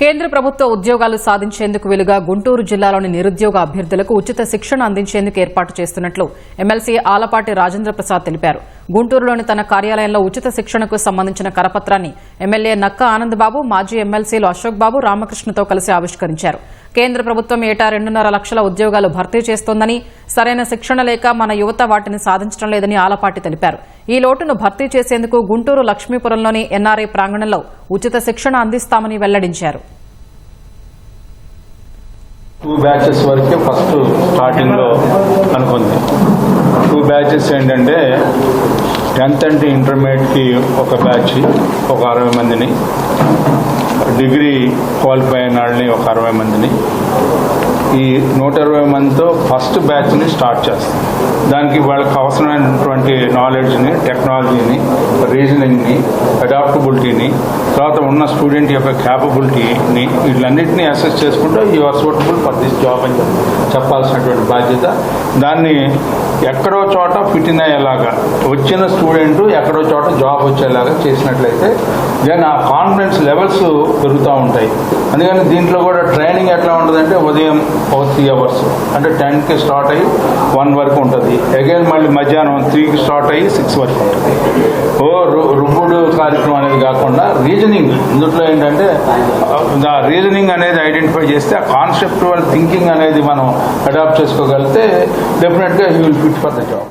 కేంద్ర ప్రభుత్వ ఉద్యోగాలు సాధించేందుకు వీలుగా గుంటూరు జిల్లాలోని నిరుద్యోగ అభ్యర్థులకు ఉచిత శిక్షణ అందించేందుకు ఏర్పాటు చేస్తున్నట్లు ఎమ్మెల్సీ ఆలపాటి రాజేంద్ర ప్రసాద్ తెలిపారు. గుంటూరులోని తన కార్యాలయంలో ఉచిత శిక్షణకు సంబంధించిన కరపత్రాన్ని ఎమ్మెల్యే నక్క ఆనందబాబు, మాజీ ఎమ్మెల్సీలు అశోక్ బాబు, రామకృష్ణతో కలిసి ఆవిష్కరించారు. కేంద్ర ప్రభుత్వం ఏటా 2.5 లక్షల ఉద్యోగాలు భర్తీ చేస్తోందని, సరైన శిక్షణ లేక మన యువత వాటిని సాధించడం లేదని ఆలపాటి తెలిపారు. ఈ లోటును భర్తీ చేసేందుకు గుంటూరు లక్ష్మీపురంలోని ఎన్ఆర్ఐ ప్రాంగణంలో ఉచిత శిక్షణ అందిస్తామని వెల్లడించారు. 2 బ్యాచెస్ వరకే ఫస్ట్ స్టార్టింగ్ లో అనుకుంది. 2 బ్యాచెస్ ఏంటంటే 10th అంటే ఇంటర్మీడియట్ కి ఒక బ్యాచ్, ఒక 60 మందిని, డిగ్రీ క్వాలిఫై అయిన వాళ్ళని ఒక 60 మందిని, ఈ 120 మందితో ఫస్ట్ బ్యాచ్ని స్టార్ట్ చేస్తాం. దానికి వాళ్ళకి అవసరమైనటువంటి నాలెడ్జ్ని, టెక్నాలజీని, రీజనింగ్ని, అడాప్టబిలిటీని, తర్వాత ఉన్న స్టూడెంట్ యొక్క క్యాపబిలిటీని, వీళ్ళన్నింటినీ అసెస్ చేసుకుంటూ you are suitable for this job అని చెప్పాల్సినటువంటి బాధ్యత. దాన్ని ఎక్కడో చోట ఫిట్ ఇన్ అయ్యేలాగా, వచ్చిన స్టూడెంట్ ఎక్కడో చోట జాబ్ వచ్చేలాగా చేసినట్లయితే దెన్ ఆ కాన్ఫిడెన్స్ లెవెల్స్ పెరుగుతూ ఉంటాయి. అందుకని దీంట్లో కూడా ట్రైనింగ్ ఎట్లా ఉంటుందంటే ఉదయం 3 hours అంటే 10కి స్టార్ట్ అయ్యి 1 వరకు ఉంటుంది. అగైన్ మళ్ళీ మధ్యాహ్నం 3కి స్టార్ట్ అయ్యి 6 వరకు ఉంటుంది. రుబ్బుడు కార్యక్రమం అనేది కాకుండా రీజనింగ్, ఇందులో ఏంటంటే రీజనింగ్ అనేది ఐడెంటిఫై చేస్తే ఆ కాన్సెప్చువల్ థింకింగ్ అనేది మనం అడాప్ట్ చేసుకోగలిగితే డెఫినెట్గా he will fit for the job.